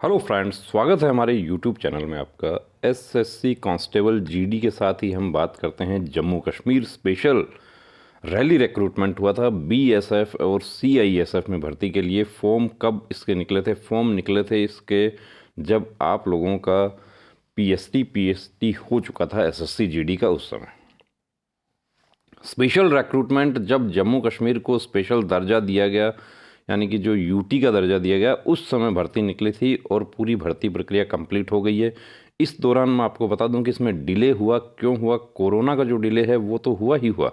Hello friends, स्वागत है हमारे यूट्यूब चैनल में आपका। एसएससी कांस्टेबल जीडी के साथ ही हम बात करते हैं Jammu Kashmir special rally recruitment हुआ था बीएसएफ और सीआईएसएफ में भर्ती के लिए। फॉर्म कब इसके निकले थे? फॉर्म निकले थे इसके जब आप लोगों का पीएसटी हो चुका था एसएससी जीडी का। उस समय स्पेशल रिक्रूटमेंट जब जम्मू कश्मीर को स्पेशल दर्जा दिया गया, यानी कि जो यूटी का दर्जा दिया गया, उस समय भर्ती निकली थी और पूरी भर्ती प्रक्रिया कंप्लीट हो गई है। इस दौरान मैं आपको बता दूं कि इसमें डिले हुआ। क्यों हुआ? कोरोना का जो डिले है वो तो हुआ ही हुआ,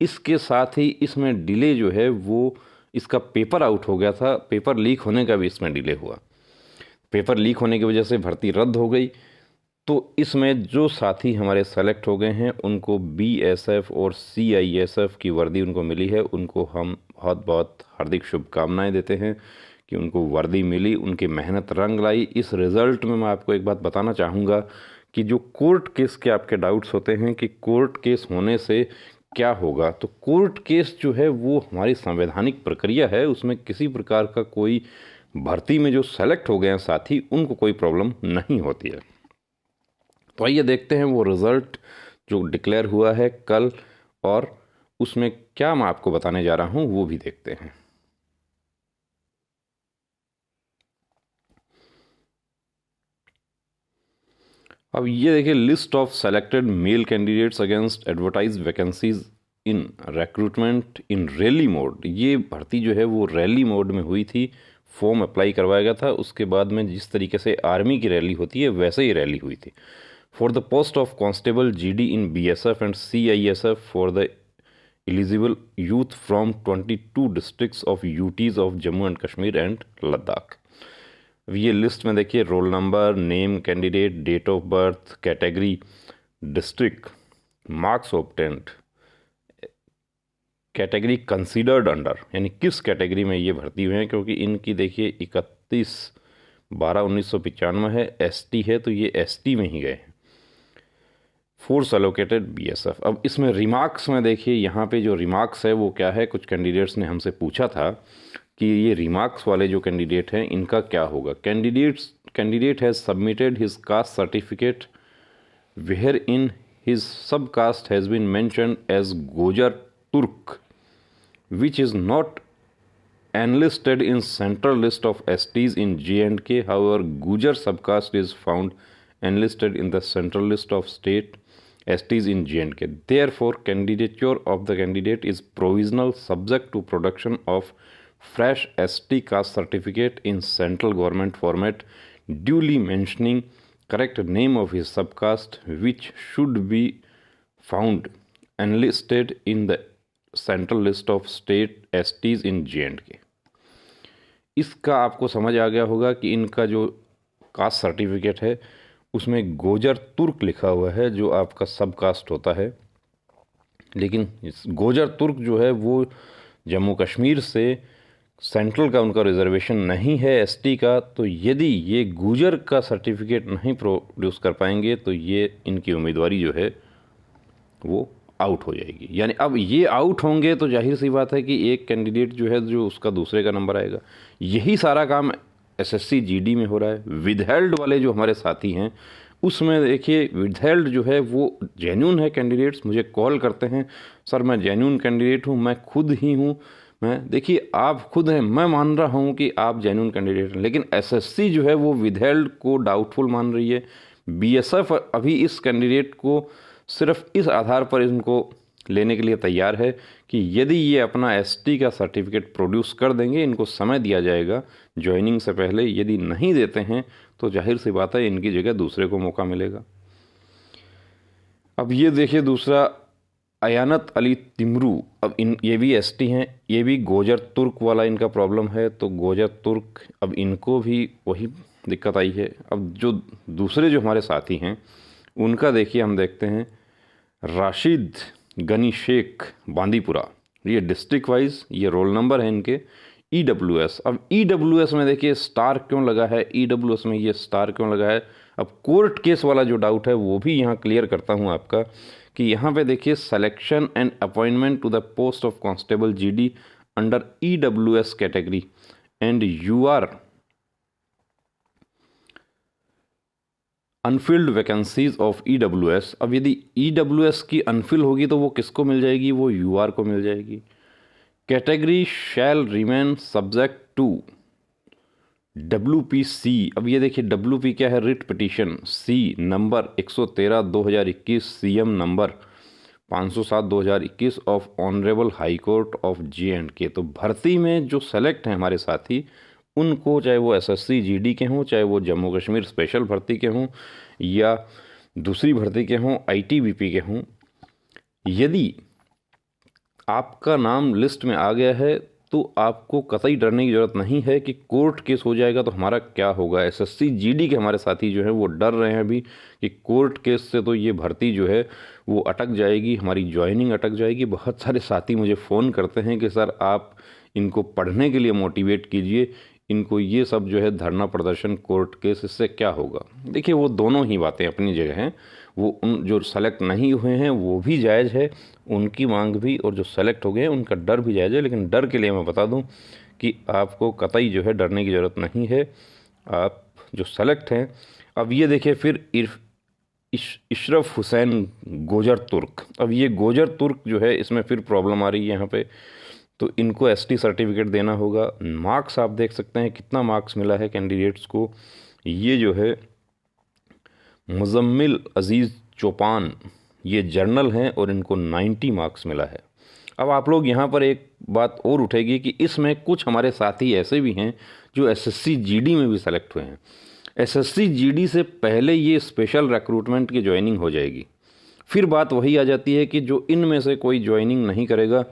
इसके साथ ही इसमें डिले जो है वो इसका पेपर आउट हो गया था। पेपर लीक होने का भी इसमें डिले हुआ। पेपर लीक होने की वजह से भर्ती रद्द हो गई। तो इसमें जो साथी हमारे सेलेक्ट हो गए हैं उनको बीएसएफ और सीआईएसएफ की वर्दी उनको मिली है। उनको हम बहुत बहुत हार्दिक शुभकामनाएं देते हैं कि उनको वर्दी मिली, उनकी मेहनत रंग लाई। इस रिज़ल्ट में मैं आपको एक बात बताना चाहूँगा कि जो कोर्ट केस के आपके डाउट्स होते हैं कि कोर्ट केस होने से क्या होगा, तो कोर्ट केस जो है वो हमारी संवैधानिक प्रक्रिया है। उसमें किसी प्रकार का कोई भर्ती में जो सेलेक्ट हो गए हैं साथी, उनको कोई प्रॉब्लम नहीं होती है। तो आइए देखते हैं वो रिज़ल्ट जो डिक्लेयर हुआ है कल, और उसमें क्या मैं आपको बताने जा रहा हूं वो भी देखते हैं। अब ये देखिए, list of selected male candidates against advertise vacancies in recruitment in rally mode. ये भर्ती जो है वो रैली मोड में हुई थी। फॉर्म अप्लाई करवाया गया था, उसके बाद में जिस तरीके से आर्मी की रैली होती है वैसे ही रैली हुई थी। For the post of constable GD in BSF and CISF for the eligible youth from 22 districts of UTs of Jammu and Kashmir and Ladakh. ये लिस्ट में देखिए, roll number, name candidate, date of birth, category, district, marks obtained, category considered under, यानी किस category में ये भर्ती हुए हैं। क्योंकि इनकी देखिए 31/12/1995 है, एसटी है, तो ये एसटी में ही गए हैं। Force allocated BSF. अब इसमें रिमार्क्स में देखिए, यहाँ पे जो रिमार्क्स है वो क्या है, कुछ कैंडिडेट्स ने हमसे पूछा था कि ये रिमार्क्स वाले जो कैंडिडेट हैं इनका क्या होगा। Candidate has submitted his caste certificate where in his sub caste has been mentioned as Gojar Turk which is not enlisted in central list of STs in J&K. However, Gujar subcaste is found enlisted in the central list of state STs in J&K. Therefore, candidature of the candidate is provisional, subject to production of fresh ST caste certificate in central government format, duly mentioning correct name of his subcaste, which should be found enlisted in the central list of state STs in J&K। इसका आपको समझ आ गया होगा कि इनका जो caste certificate है उसमें गोजर तुर्क लिखा हुआ है, जो आपका सब कास्ट होता है। लेकिन इस गोजर तुर्क जो है वो जम्मू कश्मीर से सेंट्रल का उनका रिजर्वेशन नहीं है एसटी का। तो यदि ये गुजर का सर्टिफिकेट नहीं प्रोड्यूस कर पाएंगे तो ये इनकी उम्मीदवारी जो है वो आउट हो जाएगी। यानी अब ये आउट होंगे तो जाहिर सी बात है कि एक कैंडिडेट जो है जो उसका दूसरे का नंबर आएगा। यही सारा काम एसएससी जीडी में हो रहा है। विदहेल्ड वाले जो हमारे साथी हैं उसमें देखिए, विदहेल्ड जो है वो जेन्यून है कैंडिडेट्स। मुझे कॉल करते हैं, सर मैं जेन्यून कैंडिडेट हूँ, मैं खुद ही हूँ। मैं देखिए, आप खुद हैं, मैं मान रहा हूँ कि आप जेन्यून कैंडिडेट हैं, लेकिन एसएससी जो है वो विदहेल्ड को डाउटफुल मान रही है। बीएसएफ अभी इस कैंडिडेट को सिर्फ इस आधार पर इनको लेने के लिए तैयार है कि यदि ये अपना एसटी का सर्टिफिकेट प्रोड्यूस कर देंगे, इनको समय दिया जाएगा ज्वाइनिंग से पहले। यदि नहीं देते हैं तो जाहिर सी बात है इनकी जगह दूसरे को मौका मिलेगा। अब ये देखिए दूसरा, अयानत अली तिमरू। अब ये भी एसटी हैं, ये भी गोजर तुर्क वाला इनका प्रॉब्लम है। तो गोजर तुर्क, अब इनको भी वही दिक्कत आई है। अब जो दूसरे जो हमारे साथी हैं उनका देखिए, हम देखते हैं राशिद गनी शेख बांदीपुरा। ये डिस्ट्रिक्ट वाइज ये रोल नंबर है इनके। ईडब्ल्यूएस। अब ईडब्ल्यूएस में देखिए स्टार क्यों लगा है, ईडब्ल्यूएस में ये स्टार क्यों लगा है। अब कोर्ट केस वाला जो डाउट है वो भी यहाँ क्लियर करता हूँ आपका कि यहाँ पे देखिए, selection and appointment to the post of constable GD under EWS category and U R unfilled vacancies of EWS। अब यदि EWS की अनफिल होगी तो वो किसको मिल जाएगी? वो UR को मिल जाएगी। Category shall remain subject to WPC। अब ये देखिए WP क्या है? Writ petition. C number 113/2021, CM number 507/2021 of honourable high court of J&K। तो भर्ती में जो सेलेक्ट हैं हमारे साथी, उनको चाहे वो SSC GD के हों, चाहे वो जम्मू कश्मीर स्पेशल भर्ती के हों या दूसरी भर्ती के हों, ITBP के हों, यदि आपका नाम लिस्ट में आ गया है तो आपको कतई डरने की ज़रूरत नहीं है कि कोर्ट केस हो जाएगा तो हमारा क्या होगा। SSC GD के हमारे साथी जो हैं वो डर रहे हैं अभी कि कोर्ट केस से तो ये भर्ती जो है वो अटक जाएगी, हमारी ज्वाइनिंग अटक जाएगी। बहुत सारे साथी मुझे फ़ोन करते हैं कि सर आप इनको पढ़ने के लिए मोटिवेट कीजिए, इनको ये सब जो है धरना प्रदर्शन कोर्ट केस, इससे क्या होगा। देखिए वो दोनों ही बातें अपनी जगह हैं। वो उन जो सेलेक्ट नहीं हुए हैं वो भी जायज़ है, उनकी मांग भी, और जो सेलेक्ट हो गए हैं उनका डर भी जायज़ है। लेकिन डर के लिए मैं बता दूं कि आपको कतई जो है डरने की ज़रूरत नहीं है, आप जो सेलेक्ट हैं। अब ये देखिए फिर इशरफ हुसैन गोजर तुर्क। अब ये गोजर तुर्क जो है इसमें फिर प्रॉब्लम आ रही है यहाँ पे, तो इनको ST सर्टिफिकेट देना होगा। मार्क्स आप देख सकते हैं कितना मार्क्स मिला है कैंडिडेट्स को। ये जो है मुजम्मिल अज़ीज़ चौपान, ये जर्नल हैं और इनको 90 मार्क्स मिला है। अब आप लोग यहाँ पर एक बात और उठेगी कि इसमें कुछ हमारे साथी ऐसे भी हैं जो SSC GD में भी सेलेक्ट हुए हैं। SSC GD से पहले ये स्पेशल रिक्रूटमेंट की ज्वाइनिंग हो जाएगी। फिर बात वही आ जाती है कि जो इनमें से कोई ज्वाइनिंग नहीं करेगा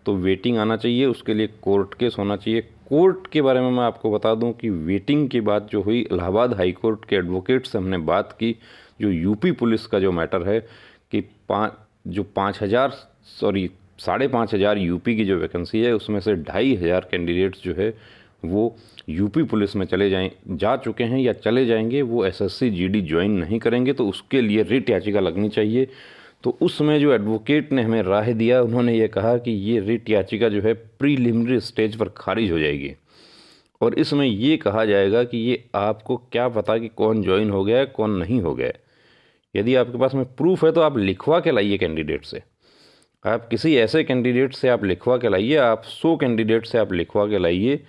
तो वेटिंग आना चाहिए, उसके लिए कोर्ट केस होना चाहिए। कोर्ट के बारे में मैं आपको बता दूं कि वेटिंग की बात जो हुई, इलाहाबाद हाई कोर्ट के एडवोकेट से हमने बात की, जो यूपी पुलिस का जो मैटर है कि 5,500 यूपी की जो वैकेंसी है उसमें से 2,500 कैंडिडेट्स जो है वो यूपी पुलिस में जा चुके हैं या चले जाएंगे, वो SSC GD ज्वाइन नहीं करेंगे, तो उसके लिए रिट याचिका लगनी चाहिए। तो उसमें जो एडवोकेट ने हमें राय दिया, उन्होंने ये कहा कि ये रिट याचिका जो है प्रीलिमिनरी स्टेज पर खारिज हो जाएगी और इसमें ये कहा जाएगा कि ये आपको क्या पता कि कौन ज्वाइन हो गया है कौन नहीं हो गया है। यदि आपके पास में प्रूफ है तो आप लिखवा के लाइए कैंडिडेट से, आप किसी ऐसे कैंडिडेट से आप लिखवा के लाइए, आप 100 कैंडिडेट से आप लिखवा के लाइए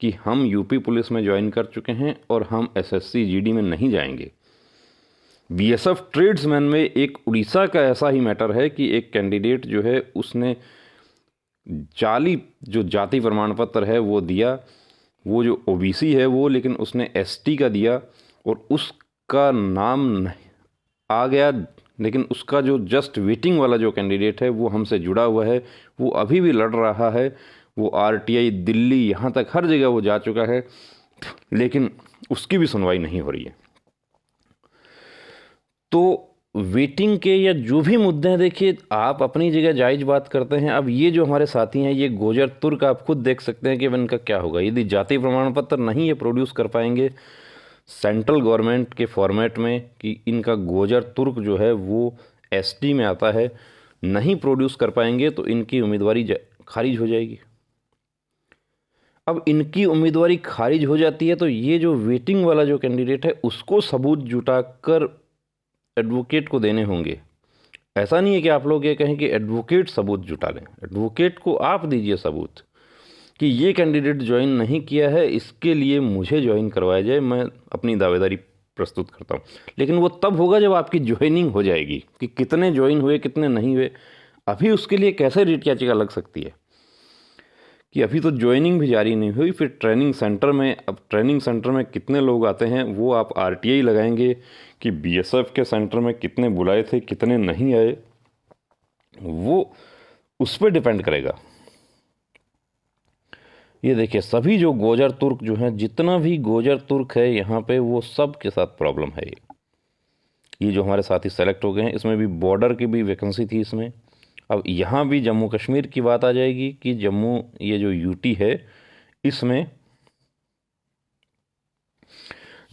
कि हम यूपी पुलिस में ज्वाइन कर चुके हैं और हम SSC GD में नहीं जाएंगे। BSF ट्रेड्समैन में एक उड़ीसा का ऐसा ही मैटर है कि एक कैंडिडेट जो है उसने जाली जो जाति प्रमाण पत्र है वो दिया, वो जो OBC है वो, लेकिन उसने ST का दिया और उसका नाम आ गया, लेकिन उसका जो जस्ट वेटिंग वाला जो कैंडिडेट है वो हमसे जुड़ा हुआ है, वो अभी भी लड़ रहा है, वो RTI दिल्ली यहाँ तक हर जगह वो जा चुका है, लेकिन उसकी भी सुनवाई नहीं हो रही है। तो वेटिंग के या जो भी मुद्दे हैं, देखिए आप अपनी जगह जायज़ बात करते हैं। अब ये जो हमारे साथी हैं, ये गोजर तुर्क, आप खुद देख सकते हैं कि इनका क्या होगा यदि जाति प्रमाण पत्र नहीं ये प्रोड्यूस कर पाएंगे सेंट्रल गवर्नमेंट के फॉर्मेट में कि इनका गोजर तुर्क जो है वो ST में आता है, नहीं प्रोड्यूस कर पाएंगे तो इनकी उम्मीदवारी खारिज हो जाएगी। अब इनकी उम्मीदवारी खारिज हो जाती है तो ये जो वेटिंग वाला जो कैंडिडेट है उसको सबूत जुटाकर एडवोकेट को देने होंगे। ऐसा नहीं है कि आप लोग ये कहें कि एडवोकेट सबूत जुटा लें, एडवोकेट को आप दीजिए सबूत कि ये कैंडिडेट ज्वाइन नहीं किया है, इसके लिए मुझे ज्वाइन करवाया जाए, मैं अपनी दावेदारी प्रस्तुत करता हूँ। लेकिन वो तब होगा जब आपकी ज्वाइनिंग हो जाएगी कि कितने ज्वाइन हुए कितने नहीं हुए। अभी उसके लिए कैसे रिट याचिका लग सकती है कि अभी तो ज्वाइनिंग भी जारी नहीं हुई। फिर ट्रेनिंग सेंटर में, अब ट्रेनिंग सेंटर में कितने लोग आते हैं वो आप RTI लगाएंगे कि BSF के सेंटर में कितने बुलाए थे कितने नहीं आए, वो उस पर डिपेंड करेगा। ये देखिए सभी जो गोजर तुर्क जो हैं, जितना भी गोजर तुर्क है यहाँ पे, वो सब के साथ प्रॉब्लम है। ये जो हमारे साथी सेलेक्ट हो गए हैं, इसमें भी बॉर्डर की भी वैकेंसी थी इसमें। अब यहाँ भी जम्मू कश्मीर की बात आ जाएगी कि जम्मू, ये जो UT है, इसमें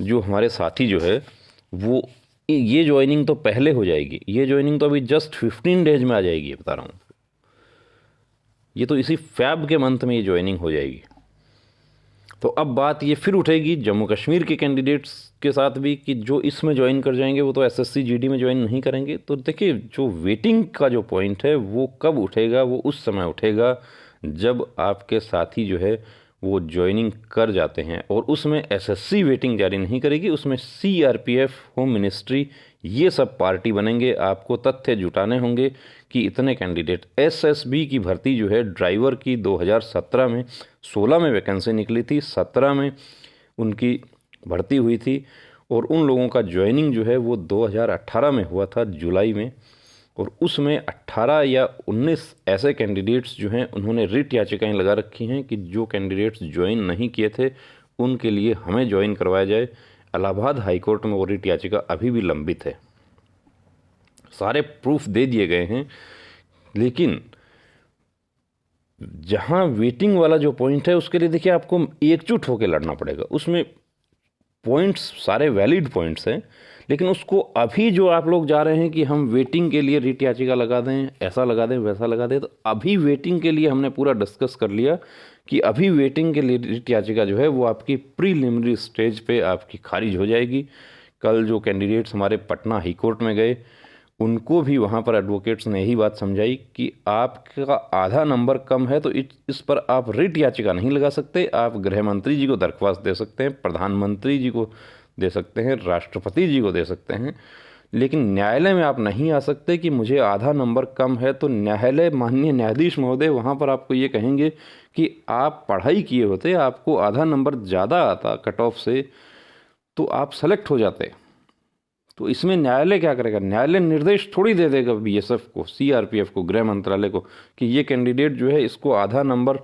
जो हमारे साथी जो है वो ये ज्वाइनिंग तो पहले हो जाएगी, ये ज्वाइनिंग तो अभी जस्ट 15 डेज में आ जाएगी, बता रहा हूँ। ये तो इसी फैब के मंथ में ये ज्वाइनिंग हो जाएगी। तो अब बात ये फिर उठेगी जम्मू कश्मीर के कैंडिडेट्स के साथ भी कि जो इसमें ज्वाइन कर जाएंगे वो तो एसएससी जीडी में ज्वाइन नहीं करेंगे। तो देखिए, जो वेटिंग का जो पॉइंट है वो कब उठेगा, वो उस समय उठेगा जब आपके साथी जो है वो ज्वाइनिंग कर जाते हैं, और उसमें एसएससी वेटिंग जारी नहीं करेगी, उसमें सीआरपीएफ, होम मिनिस्ट्री, ये सब पार्टी बनेंगे। आपको तथ्य जुटाने होंगे कि इतने कैंडिडेट, एसएसबी की भर्ती जो है ड्राइवर की 2017 में 16 में वैकेंसी निकली थी, 17 में उनकी भर्ती हुई थी, और उन लोगों का ज्वाइनिंग जो है वो 2018 में हुआ था जुलाई में, और उसमें 18 या 19 ऐसे कैंडिडेट्स जो हैं उन्होंने रिट याचिकाएं लगा रखी हैं कि जो कैंडिडेट्स ज्वाइन नहीं किए थे उनके लिए हमें ज्वाइन करवाया जाए। इलाहाबाद हाईकोर्ट में वो रिट याचिका अभी भी लंबित है। सारे प्रूफ दे दिए गए हैं, लेकिन जहां वेटिंग वाला जो पॉइंट है उसके लिए देखिए आपको एकजुट होकर लड़ना पड़ेगा। उसमें पॉइंट्स सारे वैलिड पॉइंट्स हैं, लेकिन उसको अभी जो आप लोग जा रहे हैं कि हम वेटिंग के लिए रिट याचिका लगा दें, ऐसा लगा दें, वैसा लगा दें, तो अभी वेटिंग के लिए हमने पूरा डिस्कस कर लिया कि अभी वेटिंग के लिए रिट याचिका जो है वो आपकी प्रीलिमिनरी स्टेज पे आपकी खारिज हो जाएगी। कल जो कैंडिडेट्स हमारे पटना हाई कोर्ट में गए उनको भी वहाँ पर एडवोकेट्स ने यही बात समझाई कि आपका आधा नंबर कम है तो इस पर आप रिट याचिका नहीं लगा सकते। आप गृह मंत्री जी को दरख्वास्त दे सकते हैं, प्रधानमंत्री जी को दे सकते हैं, राष्ट्रपति जी को दे सकते हैं, लेकिन न्यायालय में आप नहीं आ सकते कि मुझे आधा नंबर कम है। तो न्यायालय, माननीय न्यायाधीश महोदय वहाँ पर आपको ये कहेंगे कि आप पढ़ाई किए होते, आपको आधा नंबर ज़्यादा आता कट ऑफ से, तो आप सेलेक्ट हो जाते। तो इसमें न्यायालय क्या करेगा? न्यायालय निर्देश थोड़ी दे देगा बीएसएफ को, सीआरपीएफ को, गृह मंत्रालय को कि ये कैंडिडेट जो है इसको आधा नंबर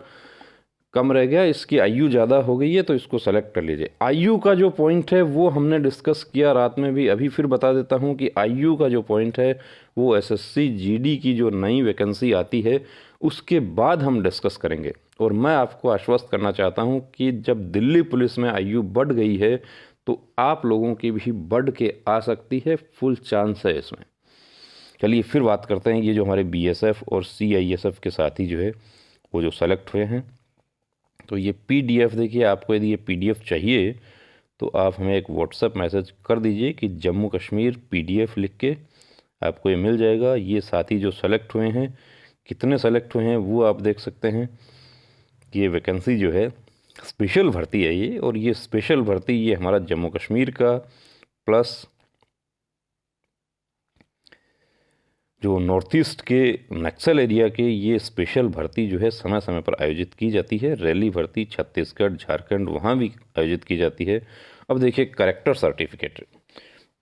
कम रह गया, इसकी आयु ज़्यादा हो गई है तो इसको सेलेक्ट कर लीजिए। आयु का जो पॉइंट है वो हमने डिस्कस किया रात में भी, अभी फिर बता देता हूँ कि आयु का जो पॉइंट है वो एसएससी जीडी की जो नई वैकेंसी आती है उसके बाद हम डिस्कस करेंगे। और मैं आपको आश्वस्त करना चाहता हूँ कि जब दिल्ली पुलिस में आयु बढ़ गई है तो आप लोगों की भी बढ़ के आ सकती है, फुल चांस है इसमें। चलिए फिर बात करते हैं ये जो हमारे बीएसएफ और सीआईएसएफ के साथी जो है वो जो सेलेक्ट हुए हैं। तो ये पीडीएफ देखिए, आपको यदि ये पीडीएफ चाहिए तो आप हमें एक व्हाट्सएप मैसेज कर दीजिए कि जम्मू कश्मीर पीडीएफ लिख के, आपको ये मिल जाएगा। ये साथी जो सेलेक्ट हुए हैं, कितने सेलेक्ट हुए हैं वो आप देख सकते हैं कि ये वैकेंसी जो है स्पेशल भर्ती है ये, और ये स्पेशल भर्ती ये हमारा जम्मू कश्मीर का प्लस जो नॉर्थ ईस्ट के नक्सल एरिया के, ये स्पेशल भर्ती जो है समय समय पर आयोजित की जाती है। रैली भर्ती छत्तीसगढ़, झारखंड, वहाँ भी आयोजित की जाती है। अब देखिए कैरेक्टर सर्टिफिकेट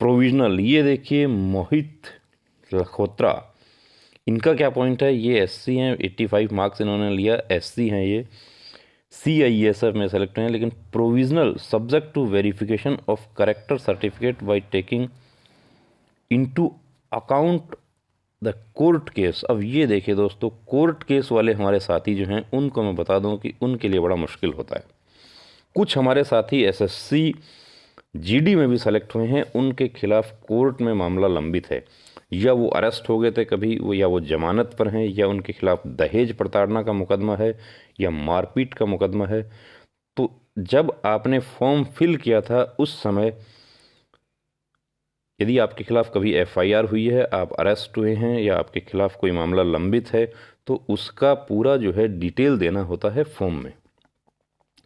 प्रोविजनल, ये देखिए मोहित लखोत्रा, इनका क्या पॉइंट है? ये एससी हैं, 85 मार्क्स इन्होंने लिया, एससी हैं, ये सीआईएसएफ में सेलेक्ट हैं, लेकिन provisional subject to verification of character certificate by taking into account the court case. अब ये देखिए दोस्तों, कोर्ट केस वाले हमारे साथी जो हैं उनको मैं बता दूं कि उनके लिए बड़ा मुश्किल होता है। कुछ हमारे साथी एसएससी जीडी में भी सेलेक्ट हुए हैं, उनके खिलाफ कोर्ट में मामला लंबित है, या वो अरेस्ट हो गए थे कभी, या वो जमानत पर हैं, या उनके खिलाफ दहेज प्रताड़ना का मुकदमा है, या मारपीट का मुकदमा है। तो जब आपने फॉर्म फिल किया था उस समय यदि आपके खिलाफ कभी एफआईआर हुई है, आप अरेस्ट हुए हैं, या आपके खिलाफ कोई मामला लंबित है, तो उसका पूरा जो है डिटेल देना होता है फॉर्म में।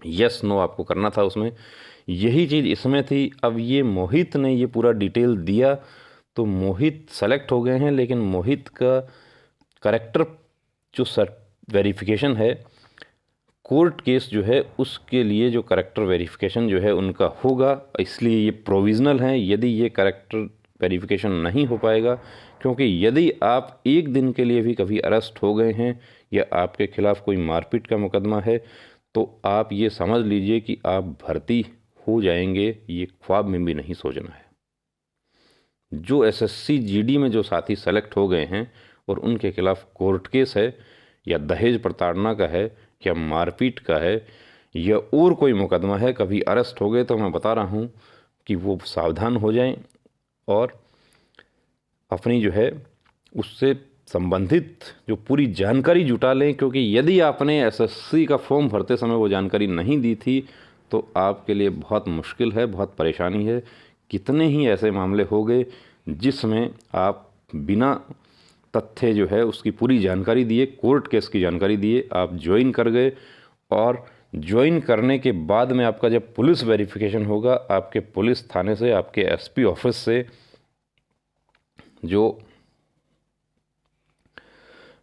यस नो आपको करना था उसमें, यही चीज़ इसमें थी। अब ये मोहित ने ये पूरा डिटेल दिया तो मोहित सेलेक्ट हो गए हैं, लेकिन मोहित का करेक्टर जो वेरिफिकेशन है, कोर्ट केस जो है उसके लिए जो करेक्टर वेरिफिकेशन जो है उनका होगा, इसलिए ये प्रोविज़नल हैं। यदि ये करेक्टर वेरिफिकेशन नहीं हो पाएगा, क्योंकि यदि आप एक दिन के लिए भी कभी अरेस्ट हो गए हैं या आपके खिलाफ कोई मारपीट का मुकदमा है, तो आप ये समझ लीजिए कि आप भर्ती हो जाएंगे, ये ख्वाब में भी नहीं सोचना है। जो एसएससी जीडी में जो साथी सेलेक्ट हो गए हैं और उनके खिलाफ कोर्ट केस है, या दहेज प्रताड़ना का है, या मारपीट का है, या और कोई मुकदमा है, कभी अरेस्ट हो गए, तो मैं बता रहा हूँ कि वो सावधान हो जाएं और अपनी जो है उससे संबंधित जो पूरी जानकारी जुटा लें। क्योंकि यदि आपने एसएससी का फॉर्म भरते समय वो जानकारी नहीं दी थी तो आपके लिए बहुत मुश्किल है, बहुत परेशानी है। कितने ही ऐसे मामले हो गए जिसमें आप बिना तथ्य जो है उसकी पूरी जानकारी दिए, कोर्ट केस की जानकारी दिए, आप ज्वाइन कर गए और ज्वाइन करने के बाद में आपका जब पुलिस वेरिफिकेशन होगा, आपके पुलिस थाने से, आपके एसपी ऑफिस से जो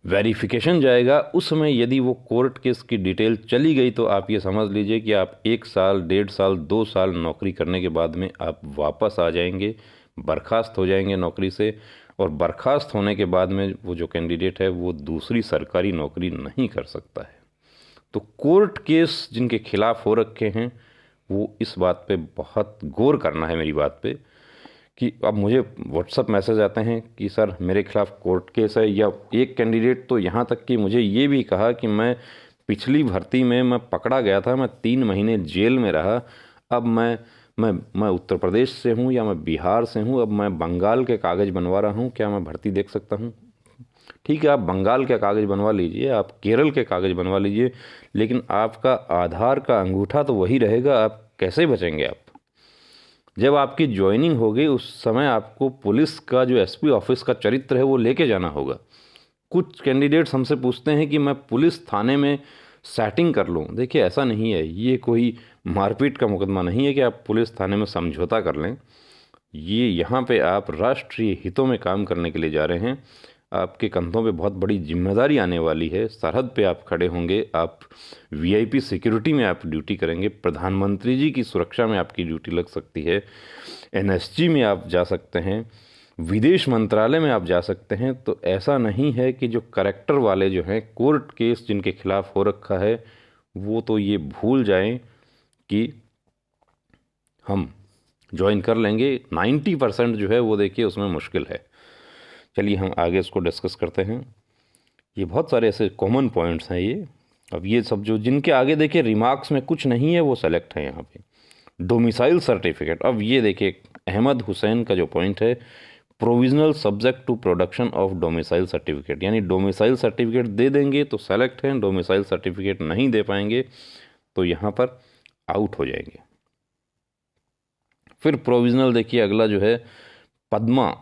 वेरिफिकेशन जाएगा, उसमें यदि वो कोर्ट केस की डिटेल चली गई तो आप ये समझ लीजिए कि आप 1 साल, 1.5 साल, 2 साल नौकरी करने के बाद में आप वापस आ जाएंगे, बर्खास्त हो जाएंगे नौकरी से। और बर्खास्त होने के बाद में वो जो कैंडिडेट है वो दूसरी सरकारी नौकरी नहीं कर सकता है। तो कोर्ट केस जिनके खिलाफ हो रखे हैं वो इस बात पे बहुत गौर करना है मेरी बात पे, कि अब मुझे व्हाट्सअप मैसेज आते हैं कि सर मेरे खिलाफ कोर्ट केस है, या एक कैंडिडेट तो यहाँ तक कि मुझे ये भी कहा कि मैं पिछली भर्ती में मैं पकड़ा गया था, मैं 3 महीने जेल में रहा, अब मैं उत्तर प्रदेश से हूँ या मैं बिहार से हूँ, अब मैं बंगाल के कागज़ बनवा रहा हूँ, क्या मैं भर्ती देख सकता हूँ? ठीक है, आप बंगाल के कागज़ बनवा लीजिए, आप केरल के कागज़ बनवा लीजिए, लेकिन आपका आधार का अंगूठा तो वही रहेगा, आप कैसे बचेंगे? आप जब आपकी ज्वाइनिंग होगी उस समय आपको पुलिस का जो एसपी ऑफिस का चरित्र है वो लेके जाना होगा। कुछ कैंडिडेट्स हमसे पूछते हैं कि मैं पुलिस थाने में सेटिंग कर लूँ। देखिए ऐसा नहीं है, ये कोई मारपीट का मुकदमा नहीं है कि आप पुलिस थाने में समझौता कर लें। ये यहाँ पे आप राष्ट्रीय हितों में काम करने के लिए जा रहे हैं। आपके कंधों पे बहुत बड़ी जिम्मेदारी आने वाली है, सरहद पे आप खड़े होंगे, आप वीआईपी सिक्योरिटी में आप ड्यूटी करेंगे, प्रधानमंत्री जी की सुरक्षा में आपकी ड्यूटी लग सकती है, एनएसजी में आप जा सकते हैं, विदेश मंत्रालय में आप जा सकते हैं। तो ऐसा नहीं है कि जो करेक्टर वाले जो हैं, कोर्ट केस जिनके खिलाफ हो रखा है, वो तो ये भूल जाएं कि हम ज्वाइन कर लेंगे। 90% जो है वो देखिए उसमें मुश्किल है। चलिए हम आगे इसको डिस्कस करते हैं। ये बहुत सारे ऐसे कॉमन पॉइंट्स हैं ये। अब ये सब जो जिनके आगे देखिए रिमार्क्स में कुछ नहीं है वो सेलेक्ट है यहाँ पे। डोमिसाइल सर्टिफिकेट, अब ये देखिए अहमद हुसैन का जो पॉइंट है, provisional subject to production of domicile certificate, यानी डोमिसाइल सर्टिफिकेट दे देंगे तो सेलेक्ट हैं, डोमिसाइल सर्टिफिकेट नहीं दे पाएंगे तो यहाँ पर आउट हो जाएंगे। फिर प्रोविजनल देखिए अगला जो है पद्मा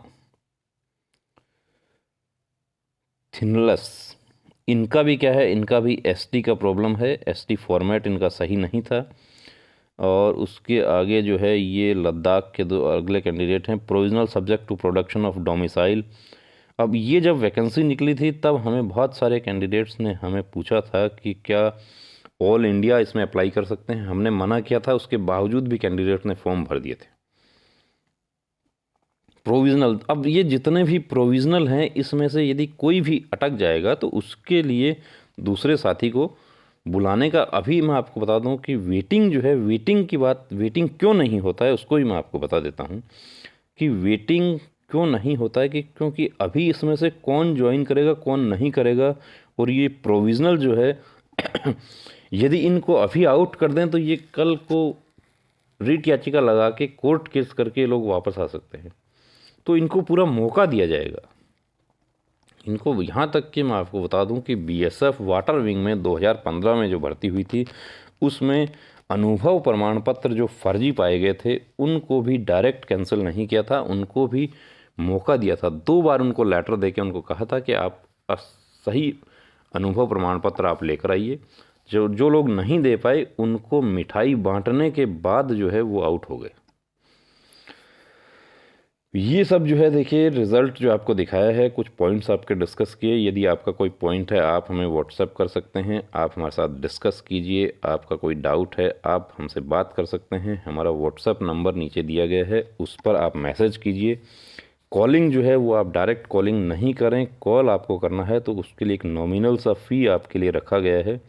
थिनलस, इनका भी क्या है, इनका भी एसटी का प्रॉब्लम है, एसटी फॉर्मेट इनका सही नहीं था। और उसके आगे जो है ये लद्दाख के 2 अगले कैंडिडेट हैं, provisional subject to production of domicile. अब ये जब वैकेंसी निकली थी तब हमें बहुत सारे कैंडिडेट्स ने हमें पूछा था कि क्या ऑल इंडिया इसमें अप्लाई कर सकते हैं। हमने मना किया था, उसके बावजूद भी कैंडिडेट्स ने फॉर्म भर दिए थे। प्रोविज़नल, अब ये जितने भी प्रोविज़नल हैं इसमें से यदि कोई भी अटक जाएगा तो उसके लिए दूसरे साथी को बुलाने का, अभी मैं आपको बता दूं कि वेटिंग जो है, वेटिंग की बात, वेटिंग क्यों नहीं होता है उसको भी मैं आपको बता देता हूं कि वेटिंग क्यों नहीं होता है, कि क्योंकि अभी इसमें से कौन ज्वाइन करेगा कौन नहीं करेगा। और ये प्रोविज़नल जो है यदि इनको अभी आउट कर दें तो ये कल को रिट याचिका लगा के कोर्ट केस करके लोग वापस आ सकते हैं। तो इनको पूरा मौका दिया जाएगा इनको। यहाँ तक कि मैं आपको बता दूं कि बीएसएफ वाटर विंग में 2015 में जो भर्ती हुई थी उसमें अनुभव प्रमाण पत्र जो फर्जी पाए गए थे उनको भी डायरेक्ट कैंसिल नहीं किया था, उनको भी मौका दिया था। 2 बार उनको लेटर देके उनको कहा था कि आप सही अनुभव प्रमाण पत्र आप लेकर आइए। जो लोग नहीं दे पाए उनको मिठाई बांटने के बाद जो है वो आउट हो गए। ये सब जो है देखिए रिज़ल्ट जो आपको दिखाया है, कुछ पॉइंट्स आपके डिस्कस किए। यदि आपका कोई पॉइंट है आप हमें व्हाट्सएप कर सकते हैं, आप हमारे साथ डिस्कस कीजिए। आपका कोई डाउट है आप हमसे बात कर सकते हैं, हमारा व्हाट्सएप नंबर नीचे दिया गया है, उस पर आप मैसेज कीजिए। कॉलिंग जो है वो आप डायरेक्ट कॉलिंग नहीं करें, कॉल आपको करना है तो उसके लिए एक नॉमिनल सा फ़ी आपके लिए रखा गया है,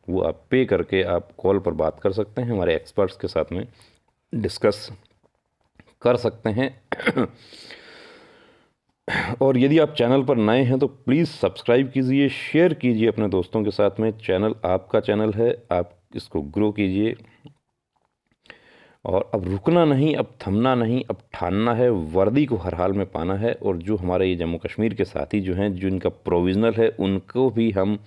वो आप पे करके आप कॉल पर बात कर सकते हैं, हमारे एक्सपर्ट्स के साथ में डिस्कस कर सकते हैं। और यदि आप चैनल पर नए हैं तो प्लीज़ सब्सक्राइब कीजिए, शेयर कीजिए अपने दोस्तों के साथ में। चैनल आपका चैनल है, आप इसको ग्रो कीजिए। और अब रुकना नहीं, अब थमना नहीं, अब ठानना है, वर्दी को हर हाल में पाना है। और जो हमारे ये जम्मू कश्मीर के साथी जो हैं जिनका प्रोविज़नल है उनको भी हम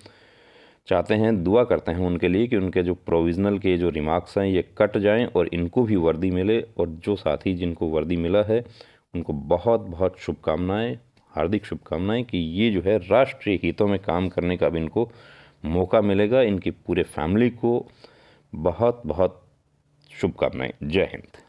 चाहते हैं, दुआ करते हैं उनके लिए कि उनके जो प्रोविज़नल के जो रिमार्क्स हैं ये कट जाएं और इनको भी वर्दी मिले, और जो साथी जिनको वर्दी मिला है उनको बहुत बहुत शुभकामनाएं, हार्दिक शुभकामनाएं कि ये जो है राष्ट्रीय हितों में काम करने का अब इनको मौका मिलेगा। इनकी पूरे फैमिली को बहुत बहुत शुभकामनाएं। जय हिंद।